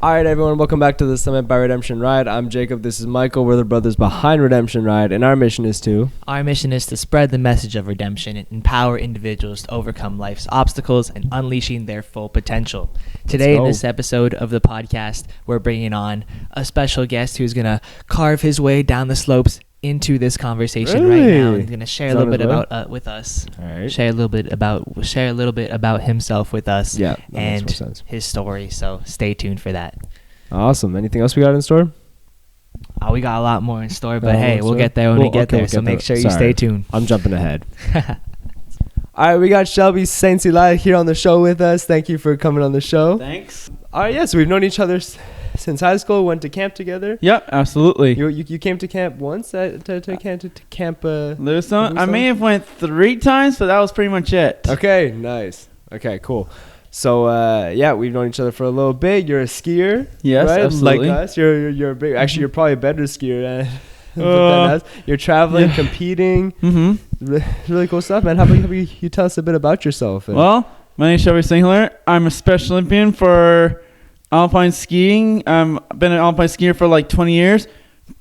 All right, everyone, welcome back to the Summit by Redemption Ride. I'm Jacob. This is Michael. We're the brothers behind Redemption Ride, and our mission is to spread the message of redemption and empower individuals to overcome life's obstacles and unleashing their full potential. Today, in this episode of the podcast, we're bringing on a special guest who's going to carve his way down the slopes into this conversation right now. He's going to share a little bit about with us. All right. Share a little bit about himself with us. Yeah, and his story. So stay tuned for that. Awesome. Anything else we got in store? We got a lot more in store, but hey, we'll get there when we get there. So make sure you stay tuned. I'm jumping ahead. All right, we got Shelby Saint Eli here on the show with us. Thank you for coming on the show. Thanks. All right, yes, we've known each other since high school. Went to camp together. Yep, absolutely. You came to camp once to camp Lewiston? I may have went 3 times, but that was pretty much it. Okay, nice. Okay, cool. So we've known each other for a little bit. You're a skier, yes, right? Absolutely. Like us, you're a big. Actually, you're probably a better skier than us. You're traveling, competing. Really cool stuff, man. How about you tell us a bit about yourself? Well, my name is Shelby Singler. I'm a Special Olympian for alpine skiing. I've been an alpine skier for like 20 years.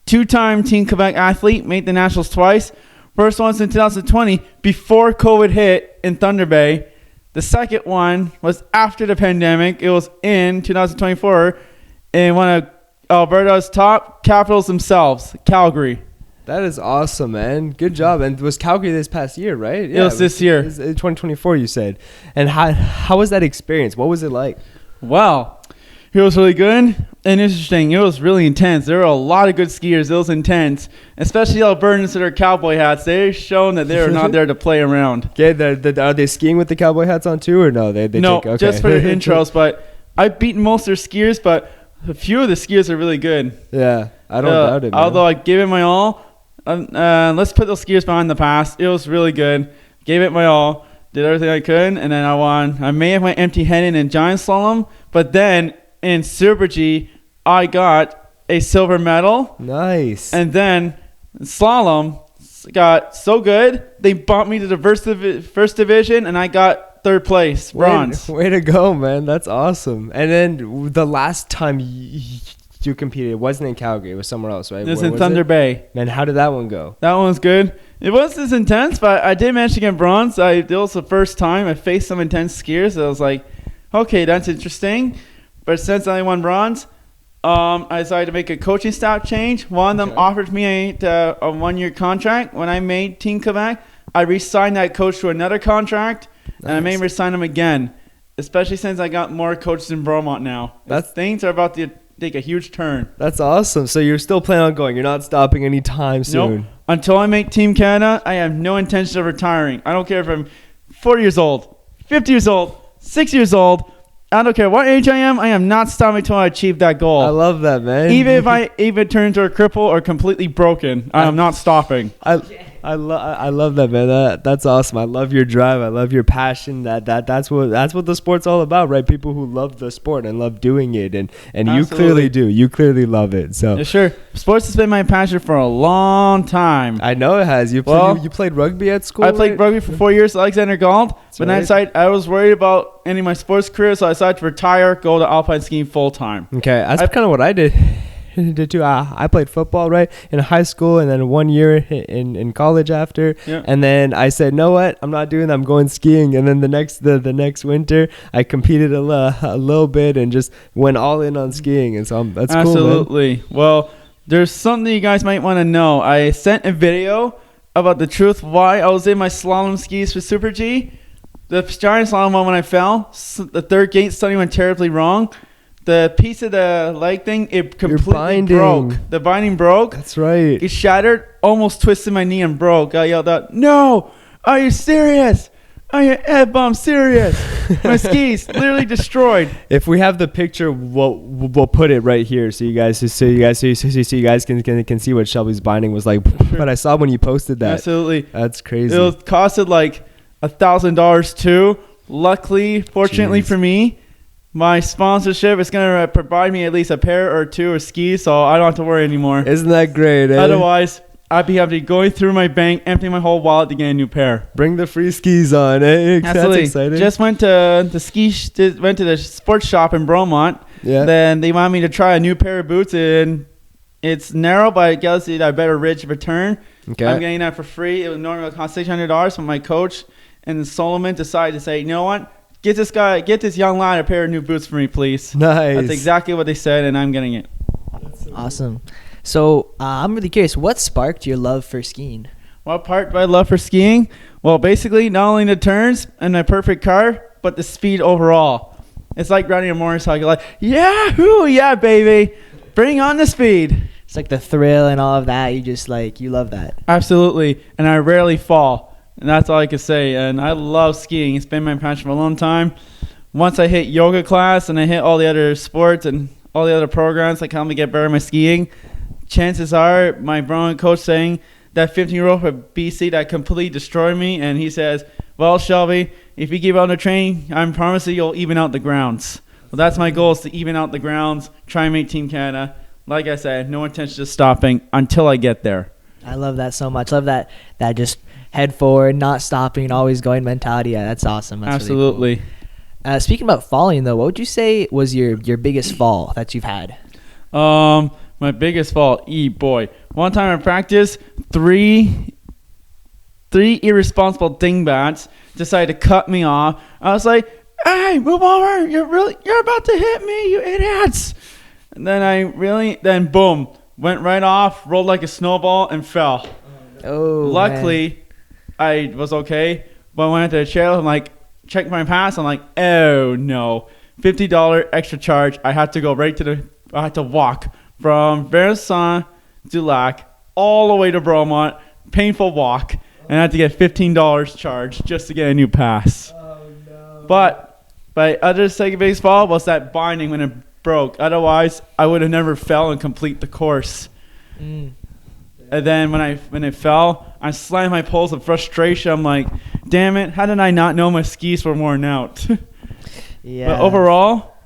2-time Team Quebec athlete. Made the nationals twice. First once in 2020 before COVID hit in Thunder Bay. The second one was after the pandemic. It was in 2024 in one of Alberta's top capitals themselves, Calgary. That is awesome, man. Good job. And it was Calgary this past year, right? Yeah, it was this year. It was 2024, you said. And how was that experience? What was it like? Wow. It was really good and interesting. It was really intense. There were a lot of good skiers. It was intense, especially Albertans that are cowboy hats. They've shown that they are not there to play around. Okay, are they skiing with the cowboy hats on too, or no? Just for the intros. But I've beaten most of their skiers, but a few of the skiers are really good. Yeah, I don't doubt it, man. Although I gave it my all. Let's put those skiers behind the past. It was really good. Gave it my all. Did everything I could, and then I won. I may have went empty-handed in giant slalom, but then in Super G, I got a silver medal. Nice. And then slalom got so good, they bumped me to the first division, and I got 3rd place, bronze. Way to go, man. That's awesome. And then the last time you competed, it wasn't in Calgary. It was somewhere else, right? It was in Thunder Bay. Man, how did that one go? That one was good. It wasn't as intense, but I did manage to get bronze. It was the first time I faced some intense skiers. So I was like, okay, that's interesting. But since I won bronze, I decided to make a coaching staff change. One of them offered me a 1-year contract. When I made Team Quebec, I re-signed that coach to another contract, and I may re-sign him again, especially since I got more coaches in Bromont now. Things are about to take a huge turn. That's awesome. So you're still planning on going. You're not stopping anytime soon. Nope. Until I make Team Canada, I have no intention of retiring. I don't care if I'm 40 years old, 50 years old, 60 years old. I don't care what age I am not stopping until I achieve that goal. I love that, man. Even if I turn into a cripple or completely broken, I am not stopping. I love that, man. That's awesome. I love your drive. I love your passion. That's what the sport's all about, right? People who love the sport and love doing it, and you clearly do. You clearly love it. So yeah, sure. Sports has been my passion for a long time. I know it has. You played rugby at school. I played rugby for 4 years at Alexander Galt, but then I was worried about ending my sports career, so I decided to retire, go to alpine skiing full time. Okay, that's kind of what I did. Too. I played football right in high school, and then 1 year in college after. Yeah. And then I said, "No, what? I'm not doing that. I'm going skiing." And then the next winter, I competed a little bit and just went all in on skiing. And so that's absolutely cool, man. Well, there's something you guys might want to know. I sent a video about the truth why I was in my slalom skis for Super G. The giant slalom one when I fell, the 3rd gate suddenly went terribly wrong. The piece of the leg thing, it completely broke. The binding broke. That's right. It shattered, almost twisted my knee and broke. I yelled out, "No! Are you serious? Are you Ed-bomb serious?" My skis literally destroyed. If we have the picture, we'll put it right here so you guys can see what Shelby's binding was like. Sure. But I saw when you posted that. Absolutely. That's crazy. It costed like $1,000 too. Luckily, fortunately for me, my sponsorship is going to provide me at least a pair or two of skis, so I don't have to worry anymore. Isn't that great, eh? Otherwise, I'd be having to go through my bank, empty my whole wallet to get a new pair. Bring the free skis on. Eh? Absolutely. That's exciting. Just went to the sports shop in Bromont. Yeah. Then they wanted me to try a new pair of boots, and it's narrow, but I guess I better rich return. Okay. I'm getting that for free. It would normally cost $600, but my coach and Solomon decided to say, you know what? Get this young lad a pair of new boots for me, please. Nice. That's exactly what they said, and I'm getting it. Awesome. So I'm really curious, what sparked your love for skiing? What part do I love for skiing? Well, basically, not only the turns and the perfect car, but the speed overall. It's like riding a motorcycle. Like, yahoo, yeah, baby. Bring on the speed. It's like the thrill and all of that. You love that. Absolutely. And I rarely fall. And that's all I can say. And I love skiing. It's been my passion for a long time. Once I hit yoga class and I hit all the other sports and all the other programs that help me get better at my skiing, chances are my Brown coach saying that 15-year-old from BC that completely destroyed me. And he says, well, Shelby, if you keep on the training, I promise you you'll even out the grounds. Well, that's my goal, is to even out the grounds, try and make Team Canada. Like I said, no intention of stopping until I get there. I love that so much. Love that just head forward, not stopping, always going mentality. Yeah, that's awesome. That's Absolutely. Really cool. Speaking about falling, though, what would you say was your biggest fall that you've had? My biggest fall, boy. One time in practice, three irresponsible dingbats decided to cut me off. I was like, hey, move over. You're about to hit me, you idiots. And then boom, went right off, rolled like a snowball, and fell. Oh, luckily, man. I was okay. But when I went to the chair, I'm like, check my pass. I'm like, oh no, $50 extra charge. I had to go I had to walk from Vincent du Lac all the way to Bromont. Painful walk. And I had to get $15 charged just to get a new pass. Oh, no. But my other second biggest fall was that binding when it broke. Otherwise, I would have never fell and complete the course. And then when it fell, I slammed my poles with frustration. I'm like, damn it, how did I not know my skis were worn out? Yeah. But overall,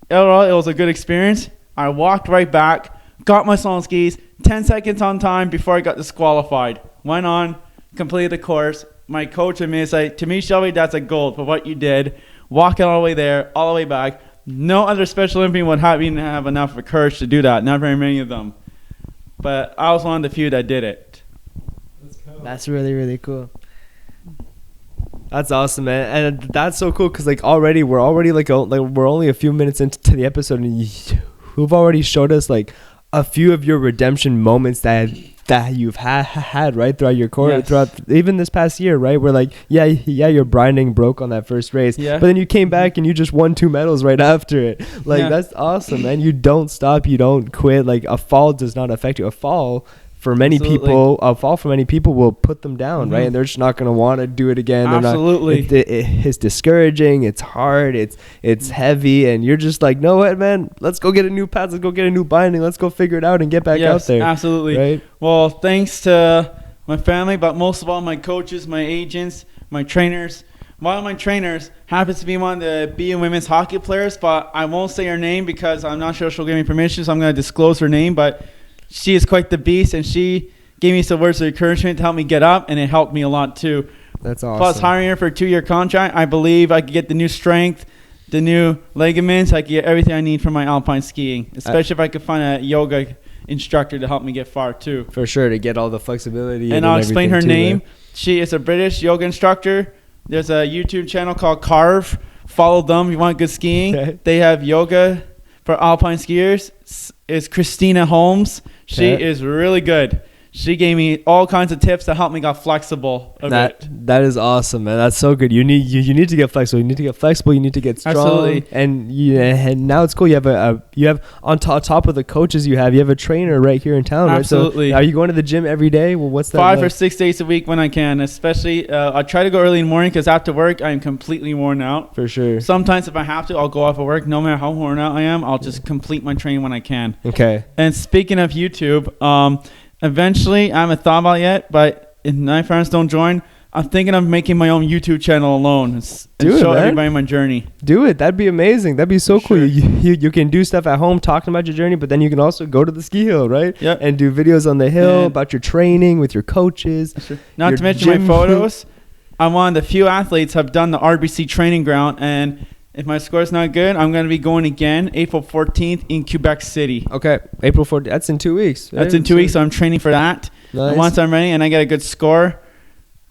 it was a good experience. I walked right back, got my slalom skis, 10 seconds on time before I got disqualified. Went on, completed the course. My coach and me said, to me, Shelby, that's a gold for what you did. Walking all the way there, all the way back. No other Special Olympian would even have enough of courage to do that. Not very many of them. But I was one of the few that did it. That's really, really cool. That's awesome, man, and that's so cool because we're only a few minutes into the episode, and you've already showed us like a few of your redemption moments that you've had right throughout your course, yes. Throughout even this past year, right? Where like your binding broke on that first race, yeah. But then you came back and you just won 2 medals right after it. Like That's awesome, man. You don't stop, you don't quit. Like a fall does not affect you. A fall for many people will put them down, right? And they're just not going to want to do it again. Absolutely. It's discouraging. It's hard. It's heavy. And you're just like, no, what, man? Let's go get a new path. Let's go get a new binding. Let's go figure it out and get back out there. Absolutely. Right? Well, thanks to my family, but most of all my coaches, my agents, my trainers. One of my trainers happens to be one of the B and women's hockey players, but I won't say her name because I'm not sure she'll give me permission, so I'm going to disclose her name, but she is quite the beast, and she gave me some words of encouragement to help me get up, and it helped me a lot too. That's awesome. Plus, hiring her for a 2-year contract, I believe I could get the new strength, the new ligaments. I could get everything I need for my alpine skiing, especially if I could find a yoga instructor to help me get far too. For sure, to get all the flexibility. And I'll explain her name. She is a British yoga instructor. There's a YouTube channel called Carve. Follow them if you want good skiing. Okay. They have yoga for alpine skiers. It's Christina Holmes. She is really good. She gave me all kinds of tips to help me get flexible a bit. That is awesome, man. That's so good. You need to get flexible. You need to get flexible. You need to get strong. Absolutely. And now it's cool. You have on top of the coaches you have a trainer right here in town. Absolutely. Right? So are you going to the gym every day? Well, what's that? 5 or 6 days a week when I can. Especially I try to go early in the morning because after work I'm completely worn out. For sure. Sometimes if I have to, I'll go off of work. No matter how worn out I am, I'll just complete my training when I can. Okay. And speaking of YouTube, eventually, I haven't thought about it yet, but if my friends don't join, I'm thinking of making my own YouTube channel alone and show everybody my journey. Do it. That'd be amazing. That'd be so cool. Sure. You can do stuff at home talking about your journey, but then you can also go to the ski hill, right? Yep. And do videos on the hill about your training with your coaches. Sure. Not to mention my photos. I'm one of the few athletes have done the RBC training ground, and if my score's not good, I'm going to be going again April 14th in Quebec City. Okay. April 14th. That's in 2 weeks. Right? That's in 2 weeks, so I'm training for that. Nice. And once I'm ready and I get a good score,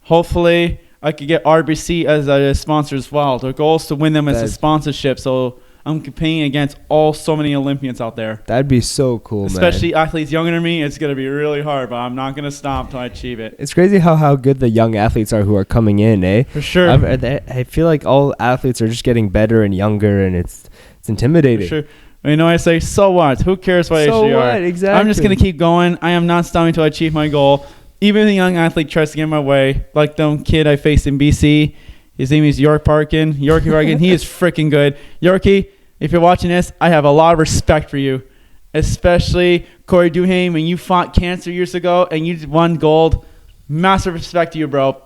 hopefully I could get RBC as a sponsor as well. The goal is to win them as a sponsorship, so I'm competing against so many Olympians out there. That'd be so cool, Especially athletes younger than me. It's going to be really hard, but I'm not going to stop until I achieve it. It's crazy how good the young athletes are who are coming in, eh? For sure. I feel like all athletes are just getting better and younger, and it's intimidating. For sure. You know, I say, so what? Who cares what age you are? So what? Exactly. I'm just going to keep going. I am not stopping until I achieve my goal. Even if a young athlete tries to get in my way, like the kid I faced in BC, his name is Yorkie Parkin. He is freaking good. Yorkie, if you're watching this, I have a lot of respect for you, especially Corey Duhame when you fought cancer years ago and you won gold. Massive respect to you, bro.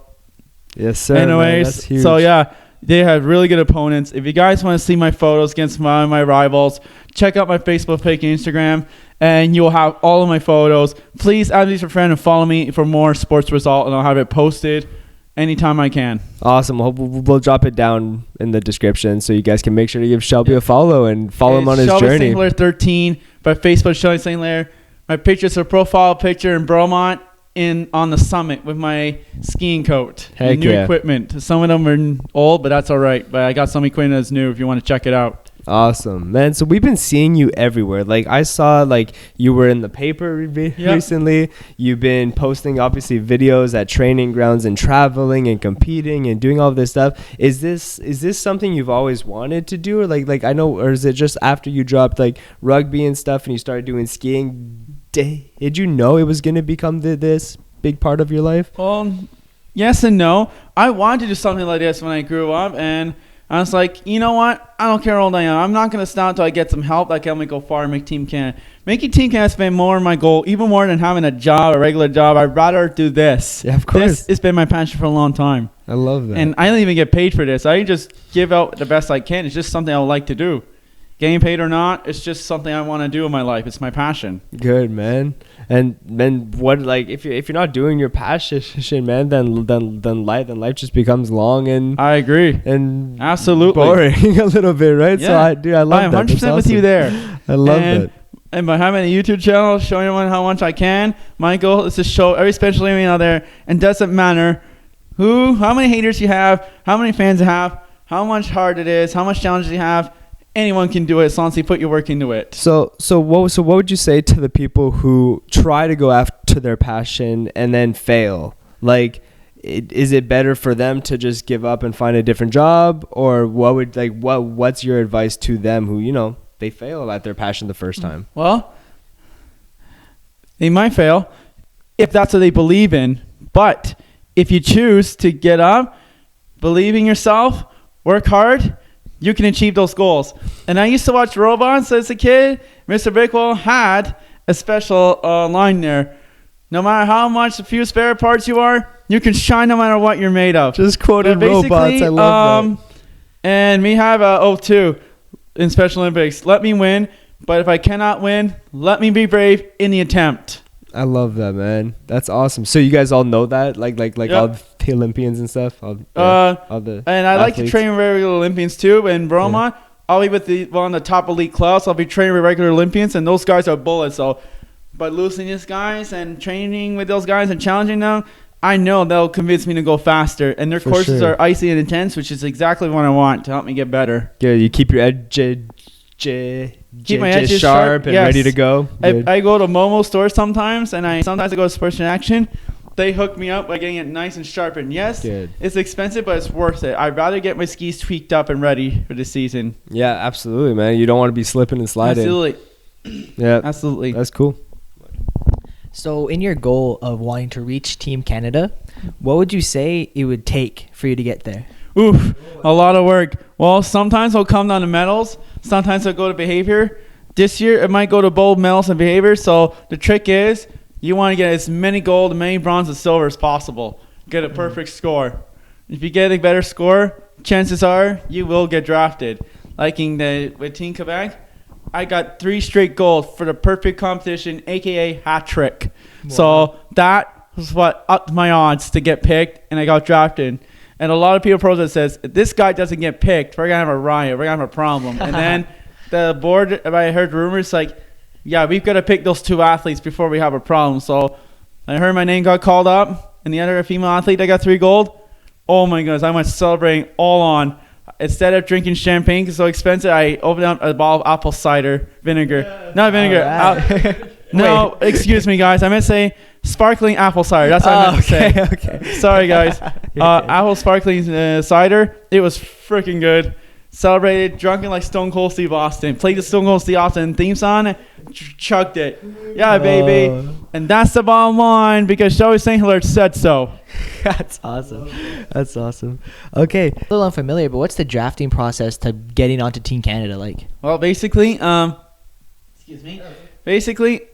Yes, sir. Anyways, that's huge. so yeah, they have really good opponents. If you guys want to see my photos against my rivals, check out my Facebook page and Instagram, and you'll have all of my photos. Please add me as a friend and follow me for more sports result, and I'll have it posted anytime I can. Awesome. We'll drop it down in the description so you guys can make sure to give Shelby a follow and follow him on his Shelby journey. St. 13, by Facebook, Shelby St. Hilaire. My picture's a profile picture in Bromont on the summit with my skiing coat and new equipment. Some of them are old, but that's all right. But I got some equipment that's new if you want to check it out. Awesome, man. So we've been seeing you everywhere. Like I saw, like you were in the paper recently. You've been posting obviously videos at training grounds and traveling and competing and doing all this stuff. Is this something you've always wanted to do, or like I know, or is it just after you dropped like rugby and stuff and you started doing skiing? Did you know it was gonna become this big part of your life? Well, yes and no. I wanted to do something like this when I grew up, and I was like, you know what? I don't care how old I am. I'm not going to stop until I get some help that can help me go far and make Team Canada. Making Team Canada has been more my goal, even more than having a regular job. I'd rather do this. Yeah, of course. It's been my passion for a long time. I love that. And I don't even get paid for this. I just give out the best I can. It's just something I would like to do. Getting paid or not, it's just something I want to do in my life. It's my passion. Good, man. And then what? Like, if you're not doing your passion, man, then life just becomes long and I agree and absolutely boring a little bit, right? Yeah. So I love that. I'm 100% with you there. I love that. And by having a YouTube channel, showing everyone how much I can, my goal is to show every special Olympian out there, and doesn't matter how many haters you have, how many fans you have, how much hard it is, how much challenges you have. Anyone can do it as long as you put your work into it. So what would you say to the people who try to go after their passion and then fail? Like, is it better for them to just give up and find a different job, or what's your advice to them who they fail at their passion the first time? Well, they might fail if that's what they believe in, but if you choose to get up, believe in yourself, work hard, you can achieve those goals. And I used to watch robots as a kid. Mr. Bickwell had a special line there. No matter how much, a few spare parts you are, you can shine no matter what you're made of. Just quoted robots. I love that. And we have a O2 in Special Olympics. Let me win, but if I cannot win, let me be brave in the attempt. I love that, man. That's awesome. So you guys all know that, like yep. All the Olympians and stuff. All the and I like to train with regular Olympians too. In Bromont, I'll be with one of the top elite clubs. I'll be training with regular Olympians, and those guys are bullets. So, by losing these guys and training with those guys and challenging them, I know they'll convince me to go faster. And their courses are icy and intense, which is exactly what I want to help me get better. Yeah, you keep your keep my edges sharp and ready to go. I go to Momo stores sometimes, and sometimes I go to Sports in Action. They hook me up by getting it nice and sharpened. Yes, it's expensive, but it's worth it. I'd rather get my skis tweaked up and ready for the season. Yeah, absolutely, man. You don't want to be slipping and sliding. Absolutely. Yeah, absolutely. That's cool. So in your goal of wanting to reach Team Canada, what would you say it would take for you to get there? Oof, a lot of work. Well, sometimes I'll come down to medals. Sometimes I'll go to behavior. This year, it might go to both medals and behavior. So the trick is you want to get as many gold, as many bronze, and silver as possible. get a perfect score. If you get a better score, chances are you will get drafted. Like with Team Quebec, I got 3 straight gold for the perfect competition, aka hat trick. Wow. So that was what upped my odds to get picked, and I got drafted. And a lot of people protest says, if this guy doesn't get picked, we're gonna have a riot, we're gonna have a problem. And then the board, I heard rumors like, yeah, we've got to pick those 2 athletes before we have a problem. So I heard my name got called up, and the other female athlete that got 3 gold. Oh my goodness, I went celebrating all on. Instead of drinking champagne because it's so expensive, I opened up a bottle of apple cider vinegar. Yeah. Not vinegar. Right. No, excuse me, guys. I meant to say sparkling apple cider. That's what I meant to say. Okay. Sorry, guys. Apple sparkling cider. It was freaking good. Celebrated, drunken like Stone Cold Steve Austin. Played the Stone Cold Steve Austin theme song. Chugged it. Yeah, baby. And that's the bottom line because Shelby St. Hilaire said so. That's awesome. That's awesome. Okay. A little unfamiliar, but what's the drafting process to getting onto Team Canada like? Well, basically, excuse me. Basically,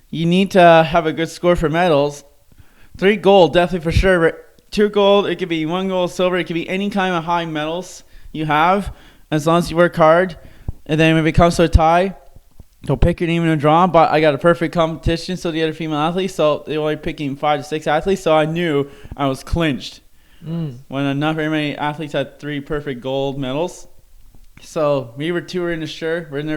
you need to have a good score for medals. 3 gold, definitely for sure. But 2 gold, it could be 1 gold, silver. It could be any kind of high medals you have, as long as you work hard. And then when it comes to a tie, they'll pick your name in a draw. But I got a perfect competition, so the other female athletes, so they were only picking 5 to 6 athletes, so I knew I was clinched. When not very many athletes had 3 perfect gold medals. So we were 2 in there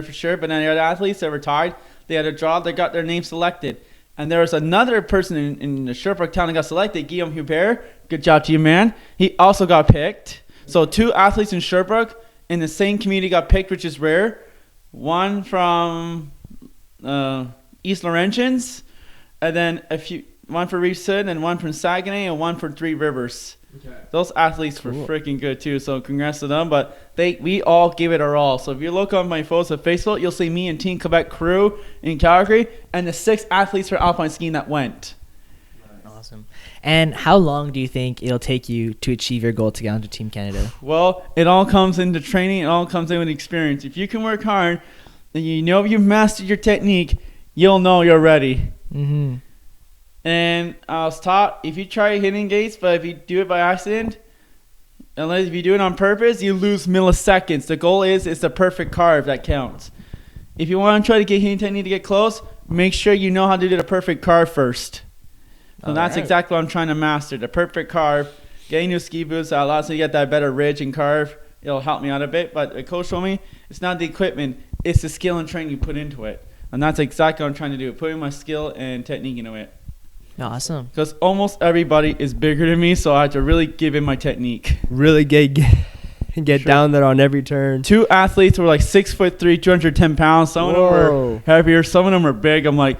for sure. But then the other athletes that were tied, they had a draw, they got their name selected. And there was another person in the Sherbrooke town that got selected, Guillaume Hubert. Good job to you, man. He also got picked. So 2 athletes in Sherbrooke in the same community got picked, which is rare. One from East Laurentians, and then one for Reef Hood, and one from Saguenay, and one for 3 Rivers. Okay. Those athletes were freaking good too, so congrats to them. But we all gave it our all. So if you look on my photos on Facebook, you'll see me and Team Quebec crew in Calgary, and the 6 athletes for alpine skiing that went. Awesome. And how long do you think it'll take you to achieve your goal to get onto Team Canada? Well, it all comes into training. It all comes in with experience. If you can work hard, and you know you've mastered your technique, you'll know you're ready. Mm-hmm. And I was taught, if you try hitting gates, but if you do it by accident, unless if you do it on purpose, you lose milliseconds. The goal is it's the perfect carve that counts. If you want to try to get hitting technique to get close, make sure you know how to do the perfect carve first. So that's exactly what I'm trying to master, the perfect carve. Getting new ski boots that allows me to get that better ridge and carve. It'll help me out a bit. But the coach told me it's not the equipment, it's the skill and training you put into it. And that's exactly what I'm trying to do, putting my skill and technique into it. Awesome. Because almost everybody is bigger than me, so I have to really give in my technique. Really get down there on every turn. 2 athletes were like 6'3", 210 pounds. Some of them were heavier, some of them were big. I'm like,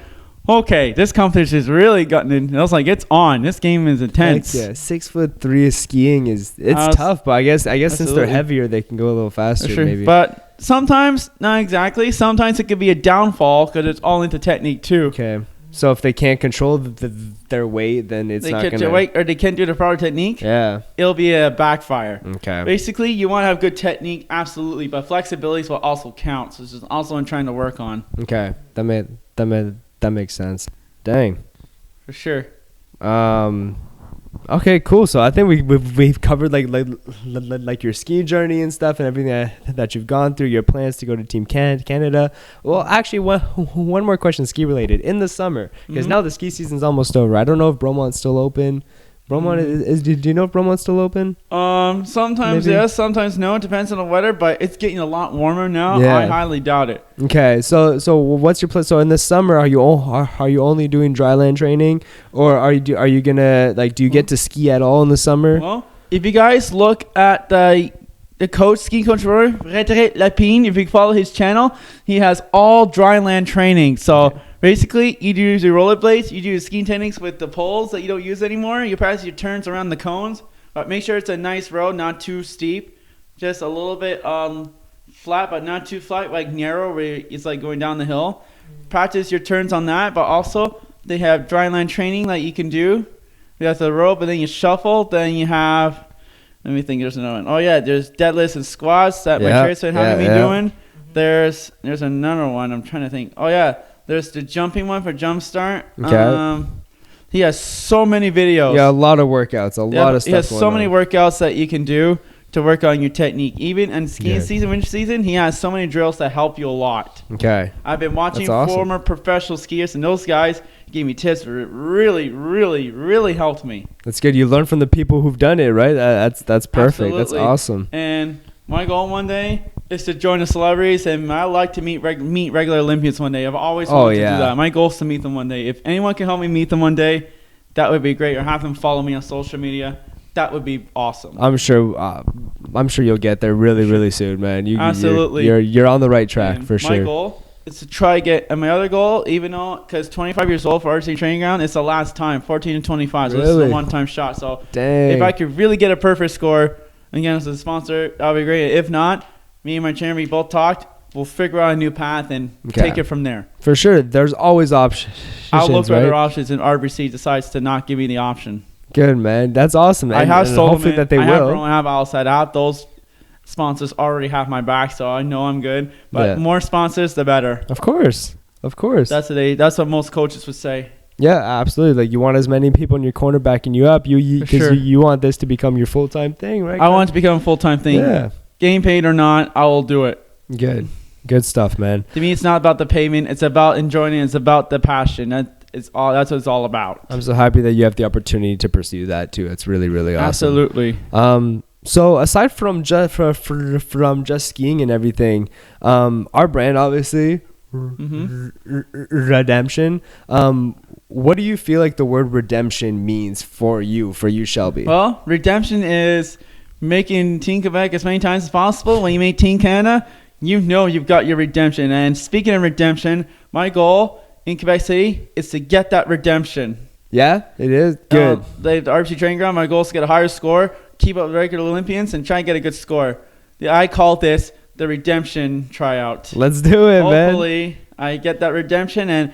okay, this competition has really gotten in. And I was like, it's on. This game is intense. Heck yeah, 6'3" skiing it's tough, but I guess since they're heavier, they can go a little faster. Sure. Maybe. But sometimes, not exactly. Sometimes it could be a downfall because it's all into technique too. Okay. So if they can't control their weight, then it's not going to... weight, or they can't do the proper technique, it'll be a backfire. Okay. Basically, you want to have good technique, absolutely, but flexibility is what also counts. This is also what I'm trying to work on. Okay. That makes sense. Dang. For sure. Okay, cool. So I think we've covered like your ski journey and stuff and everything that you've gone through, your plans to go to Team Canada. Well, actually, one more question, ski related. In the summer, because now the ski season's almost over. I don't know if Bromont's still open. Bromont is. Do you know if Bromont's still open? Sometimes yes, sometimes no. It depends on the weather, but it's getting a lot warmer now. Yeah. I highly doubt it. Okay, so what's your plan? So in the summer, are you only doing dryland training, or are you gonna do you get to ski at all in the summer? Well, if you guys look at the coach, ski coach Frédéric Lapine, if you follow his channel, he has all dryland training. So. Okay. Basically, you do your rollerblades, you do your skiing techniques with the poles that you don't use anymore. You practice your turns around the cones. But make sure it's a nice road, not too steep. Just a little bit flat, but not too flat, like narrow, where it's like going down the hill. Practice your turns on that, but also they have dryland training that you can do. You have the rope, but then you shuffle. Then you have, let me think, there's another one. Oh, yeah, there's deadlifts and squats that my trainers been having me doing. There's another one. I'm trying to think. Oh, yeah. There's the jumping one for jump start. Okay. He has so many videos. Yeah, a lot of workouts, a lot of stuff. He has so many workouts that you can do to work on your technique. Even in skiing season, winter season, he has so many drills that help you a lot. Okay. I've been watching former professional skiers, and those guys gave me tips that really, really, really helped me. That's good. You learn from the people who've done it, right? That's perfect. Absolutely. That's awesome. And my goal one day is to join the celebrities, and I like to meet regular Olympians one day. I've always wanted to do that. My goal is to meet them one day. If anyone can help me meet them one day, that would be great. Or have them follow me on social media. That would be awesome. I'm sure you'll get there really, really soon, man. Absolutely. You're on the right track for sure. My goal is to try get, and my other goal, even though, because 25 years old for RC training ground, it's the last time, 14 and 25. So this is a one-time shot. So if I could really get a perfect score, again, as a sponsor, that would be great. If not, me and my trainer, we both talked. We'll figure out a new path and take it from there. For sure. There's always options. I'll look for other options, and RBC decides to not give me the option. Good, man. That's awesome. I have sold hopefully them. That they will. I have outside out. Those sponsors already have my back, so I know I'm good. But more sponsors, the better. Of course. That's what most coaches would say. Yeah, absolutely. Like, you want as many people in your corner backing you up. You want this to become your full-time thing, right? I want it to become a full-time thing. Yeah. Getting paid or not, I will do it. Good stuff, man. To me, it's not about the payment. It's about enjoying it. It's about the passion. That's what it's all about. I'm so happy that you have the opportunity to pursue that too. It's really, really awesome. Absolutely. So aside from just skiing and everything, our brand obviously, Redemption. What do you feel like the word redemption means for you, Shelby? Well, redemption is making Team Quebec as many times as possible. When you make Team Canada, you know you've got your redemption. And speaking of redemption, my goal in Quebec City is to get that redemption. Yeah, it is. Good. The RBC training ground, my goal is to get a higher score, keep up with regular Olympians, and try and get a good score. I call this the redemption tryout. Let's do it, man. Hopefully, I get that redemption, and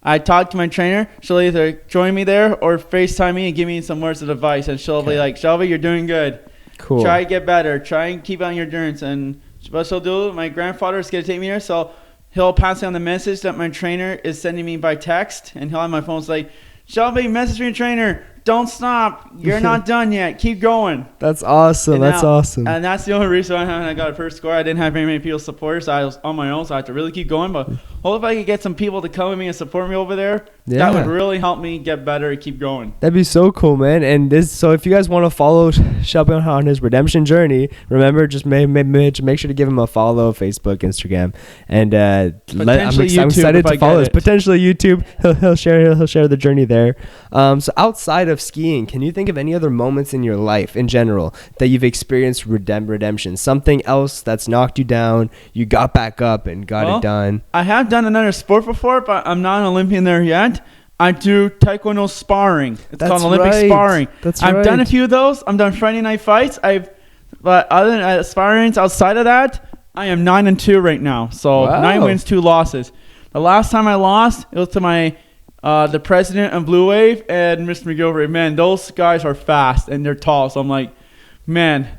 I talk to my trainer. She'll either join me there or FaceTime me and give me some words of advice. And she'll be like, Shelby, you're doing good. Cool. Try to get better. Try and keep on your endurance. And what she'll do, my grandfather is going to take me there, so he'll pass on the message that my trainer is sending me by text, and he'll have my phone say, Shelby, message your trainer. Don't stop. You're not done yet. Keep going. That's awesome. Awesome. And that's the only reason I got a first score. I didn't have very many people support, so I was on my own, so I had to really keep going. But hope if I could get some people to come with me and support me over there, that would really help me get better and keep going. That'd be so cool, man. And so if you guys want to follow Shelby on his redemption journey, remember, just make sure to give him a follow, Facebook, Instagram, and I'm excited to follow this. Potentially YouTube. He'll share the journey there. So outside of skiing, can you think of any other moments in your life in general that you've experienced redemption? Something else that's knocked you down, you got back up and got it done. I have done another sport before, but I'm not an Olympian there yet. I do Taekwondo sparring. It's called Olympic sparring. I've done a few of those. I've done Friday night fights. But other than sparring, outside of that, I am 9-2 right now. So 9 wins, 2 losses. The last time I lost, it was to my the president of Blue Wave and Mr. McGilvery. Man, those guys are fast and they're tall. So I'm like, man,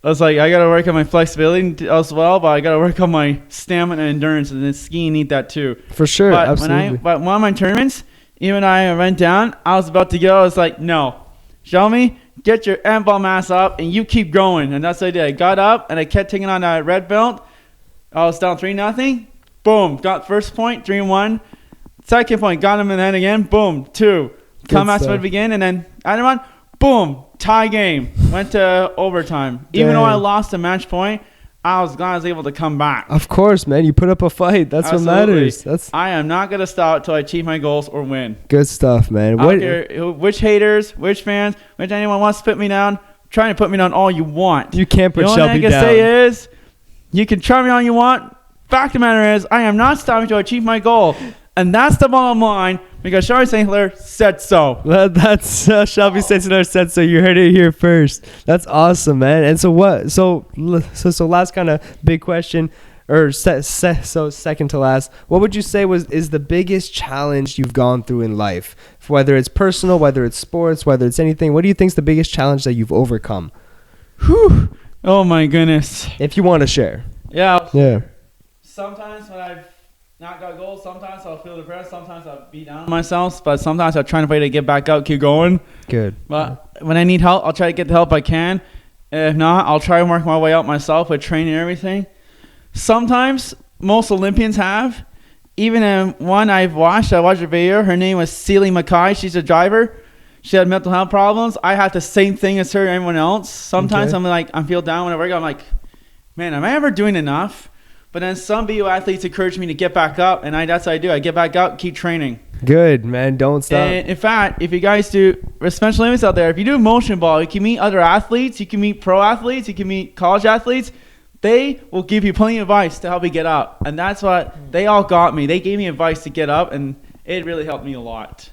I was like, I got to work on my flexibility as well, but I got to work on my stamina and endurance, and then skiing need that too. For sure, absolutely. But one of my tournaments, even I went down, I was about to go. I was like, no, show me, get your end-ball mass up, and you keep going. And that's what I did. I got up, and I kept taking on that red belt. I was down 3-0. Boom, got first point, 3-1. Second point, got him in the end again. Boom, 2. Come out to it again, and then other one, boom, tie game. Went to overtime. Even though I lost a match point, I was glad I was able to come back. Of course, man. You put up a fight. That's Absolutely. What matters. I am not going to stop until I achieve my goals or win. Good stuff, man. I don't care which haters, which fans, which anyone wants to put me down. Try to put me down all you want. You can't put Shelby down. The only thing I can say is, you can try me all you want. Fact of the matter is, I am not stopping until I achieve my goal. And that's the bottom line, because Shelby St. Hilaire said so. That's Shelby St. Hilaire said so. You heard it here first. That's awesome, man. And so what? So last kind of big question, or so second to last. What would you say is the biggest challenge you've gone through in life? Whether it's personal, whether it's sports, whether it's anything. What do you think is the biggest challenge that you've overcome? Whew. Oh my goodness. If you want to share. Yeah. Yeah. Sometimes when I've not got goals. Sometimes I'll feel depressed. Sometimes I'll beat down on myself. But sometimes I'll try to fight to get back out, keep going. Good. But when I need help, I'll try to get the help I can. And if not, I'll try and work my way out myself with training and everything. Sometimes, most Olympians have. Even in one I watched a video. Her name was Celie Mackay. She's a driver. She had mental health problems. I had the same thing as her and everyone else. Sometimes I feel down when I work. I'm like, man, am I ever doing enough? But then some BU athletes encourage me to get back up, and that's what I do. I get back up, keep training. Good, man. Don't stop. And in fact, if you guys do, Special Olympics out there, if you do motion ball, you can meet other athletes, you can meet pro athletes, you can meet college athletes. They will give you plenty of advice to help you get up. And that's what they all got me. They gave me advice to get up, and it really helped me a lot.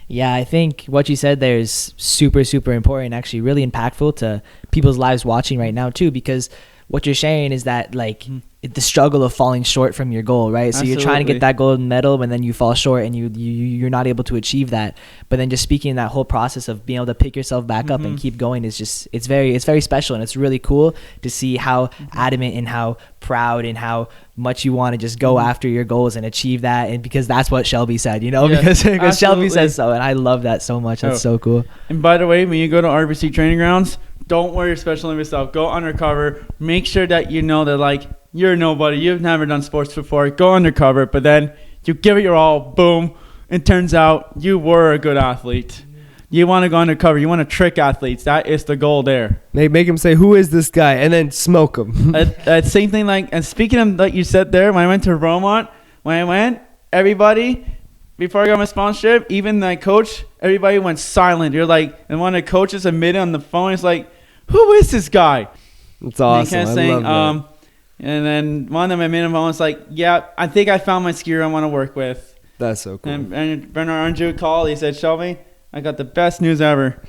Yeah, I think what you said there is super, super important, actually really impactful to people's lives watching right now too, because what you're sharing is that like the struggle of falling short from your goal, right? So you're trying to get that golden medal, and then you fall short and you're not able to achieve that. But then just speaking that whole process of being able to pick yourself back up and keep going is just, it's very special, and it's really cool to see how adamant and how proud and how much you want to just go after your goals and achieve that. And because that's what Shelby said, because Shelby says so, and I love that so much. That's so cool. And by the way, when you go to RBC training grounds, don't wear your Special Olympics stuff. Go undercover. Make sure that you know that like you're nobody. You've never done sports before. Go undercover, but then you give it your all. Boom. It turns out you were a good athlete. You want to go undercover. You want to trick athletes. That is the goal there. Make him say, who is this guy? And then smoke him. Same thing like, and speaking of like you said there, when I went to Vermont, everybody, before I got my sponsorship, even the coach, everybody went silent. You're like, and one of the coaches admitted on the phone, he's like, who is this guy? It's awesome. I love that. And then one of them admitted on the phone was like, yeah, I think I found my skier I want to work with. That's so cool. And Bernard Arnju called. He said, Shelby, I got the best news ever.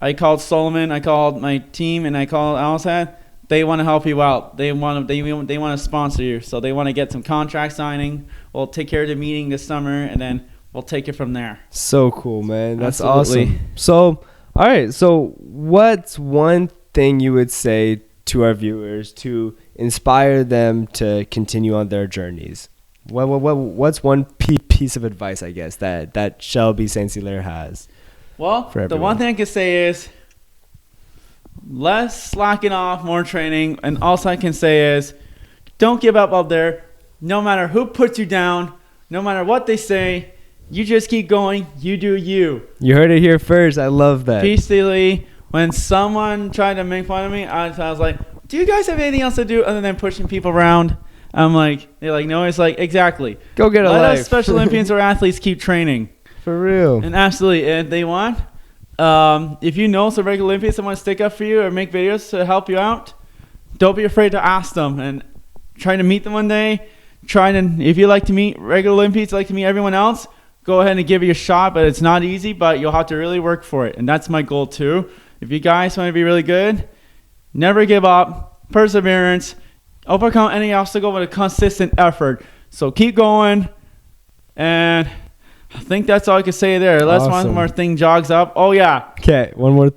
I called Solomon, I called my team, and I called Alsad. They want to help you out. They want to sponsor you. So they want to get some contract signing. We'll take care of the meeting this summer, and then we'll take it from there. So cool, man. That's Absolutely. awesome. So, all right. So what's one thing you would say to our viewers to inspire them to continue on their journeys? What's one piece of advice, I guess, that Shelby St. Hilaire has? Well, the one thing I can say is less slacking off, more training. And also I can say is don't give up out there. No matter who puts you down, no matter what they say, you just keep going. You do you. You heard it here first. I love that. Peacefully, when someone tried to make fun of me, I was like, do you guys have anything else to do other than pushing people around? I'm like, they're like, no. It's like, exactly. Go get a life. Let us Special Olympians or athletes keep training. For real. And absolutely, if they want, if you know some regular Olympians that want to stick up for you or make videos to help you out, don't be afraid to ask them and try to meet them one day. If you like to meet regular Olympians, like to meet everyone else, go ahead and give it a shot. But it's not easy, but you'll have to really work for it. And that's my goal too. If you guys want to be really good, never give up, perseverance, overcome any obstacle with a consistent effort. So keep going, and I think that's all I can say there. Unless one more thing jogs up. Oh, yeah. Okay, one more.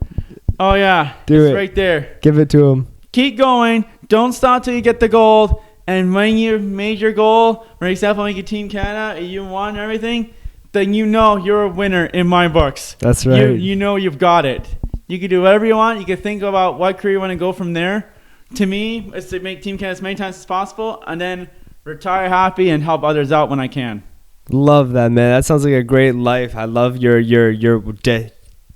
Oh, yeah. Do it. Right there. Give it to him. Keep going. Don't stop till you get the gold. And when you made your goal, for example, make your Team Canada, and you won everything, then you know you're a winner in my books. That's right. You know you've got it. You can do whatever you want. You can think about what career you want to go from there. To me, it's to make Team Canada as many times as possible, and then retire happy and help others out when I can. Love that, man. That sounds like a great life. I love your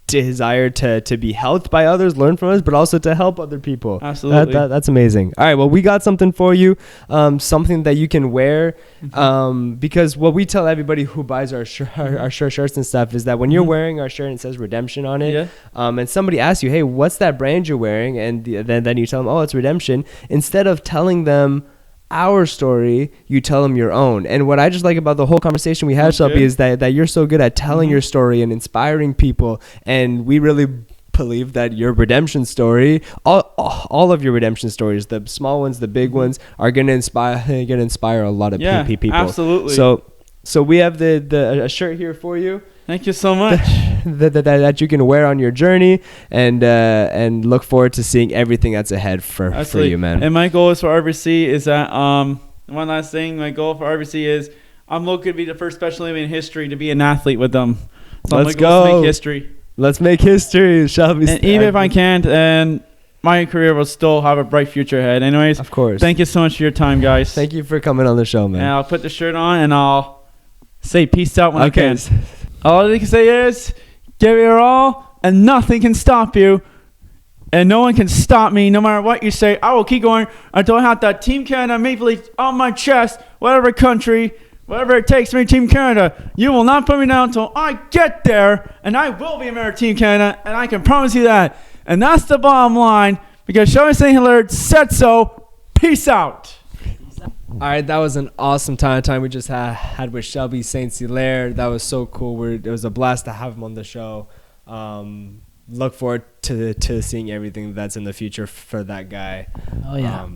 desire to be helped by others, learn from us, but also to help other people. Absolutely. That's amazing. All right, well, we got something for you, something that you can wear, because what we tell everybody who buys our shirts and stuff is that when you're wearing our shirt and it says Redemption on it, and somebody asks you, hey, what's that brand you're wearing? And then you tell them, oh, it's Redemption. Instead of telling them our story, you tell them your own. And what I just like about the whole conversation we had, Shelby, is that you're so good at telling your story and inspiring people. And we really believe that your redemption story, all of your redemption stories, the small ones, the big ones, are going to inspire a lot of people. Absolutely. So we have a shirt here for you. Thank you so much. that you can wear on your journey, and look forward to seeing everything that's ahead for you, man. And my goal is for RBC is that one last thing. My goal for RBC is I'm looking to be the first Special Olympian in history to be an athlete with them. So Let's I'm go. go. Make history. Let's make history, Shelby. And even if I can't, and my career will still have a bright future ahead. Anyways, of course. Thank you so much for your time, guys. Thank you for coming on the show, man. And I'll put the shirt on and I'll say peace out when I can. All I can say is, give it your all, and nothing can stop you. And no one can stop me, no matter what you say. I will keep going until I have that Team Canada Maple Leaf on my chest, whatever country, whatever it takes me, Team Canada. You will not put me down until I get there, and I will be a member of Team Canada, and I can promise you that. And that's the bottom line, because Shelby St. Hilaire said so. Peace out. All right, that was an awesome time we just had with Shelby St. Hilaire. That was so cool. It was a blast to have him on the show. Look forward to seeing everything that's in the future for that guy. Oh yeah.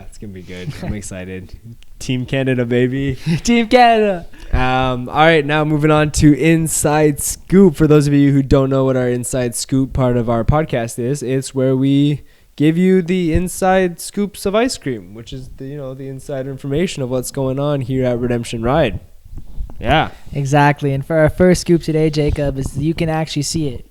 It's gonna be good. I'm excited. Team Canada, baby. Team Canada. All right, now moving on to Inside Scoop. For those of you who don't know what our Inside Scoop part of our podcast is, it's where we give you the inside scoops of ice cream, which is the inside information of what's going on here at Redemption Ride. Yeah. Exactly. And for our first scoop today, Jacob, is you can actually see it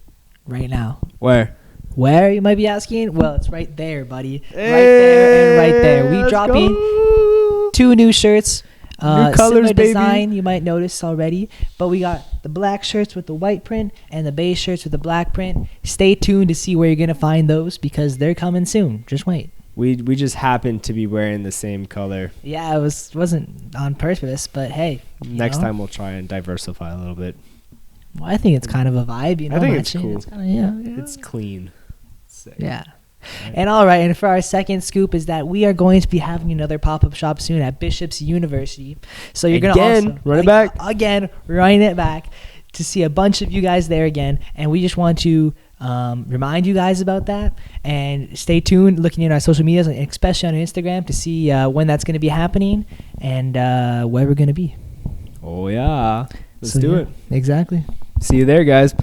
right now. Where? Where, you might be asking? Well, it's right there, buddy. Right there and right there. We dropping 2 new shirts. New colors, similar baby. design, you might notice already. But we got the black shirts with the white print and the beige shirts with the black print. Stay tuned to see where you're going to find those because they're coming soon. Just wait. We just happened to be wearing the same color. Yeah, it wasn't on purpose, but hey. Next time we'll try and diversify a little bit. Well, I think it's kind of a vibe, I think it's cool. It's kinda, It's clean. Sick. Yeah. And all right, and for our second scoop is that we are going to be having another pop-up shop soon at Bishop's University. So you're going to also run it back to see a bunch of you guys there again. And we just want to remind you guys about that. And stay tuned, looking in our social medias, and especially on Instagram, to see when that's going to be happening and where we're going to be. Oh, yeah. Let's do it. Exactly. See you there, guys.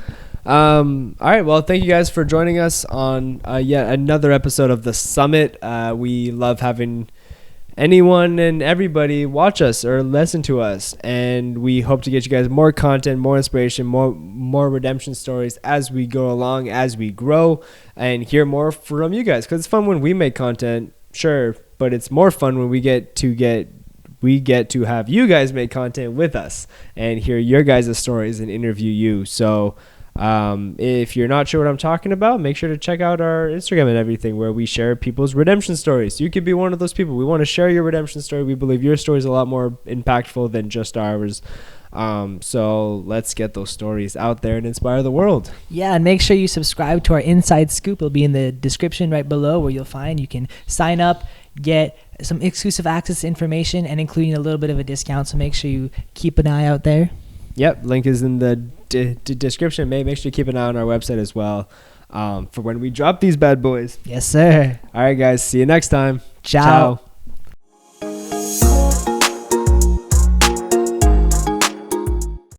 All right. Well, thank you guys for joining us on yet another episode of The Summit. We love having anyone and everybody watch us or listen to us. And we hope to get you guys more content, more inspiration, more redemption stories as we go along, as we grow, and hear more from you guys. Because it's fun when we make content, sure, but it's more fun when we get to have you guys make content with us and hear your guys' stories and interview you. So if you're not sure what I'm talking about, make sure to check out our Instagram and everything where we share people's redemption stories. You could be one of those people. We want to share your redemption story. We believe your story is a lot more impactful than just ours. So let's get those stories out there and inspire the world. Yeah, and make sure you subscribe to our Inside Scoop. It'll be in the description right below where you'll find you can sign up, get some exclusive access to information, and including a little bit of a discount. So make sure you keep an eye out there. Yep, link is in the description. Make sure you keep an eye on our website as well for when we drop these bad boys. Yes, sir. All right, guys. See you next time. Ciao.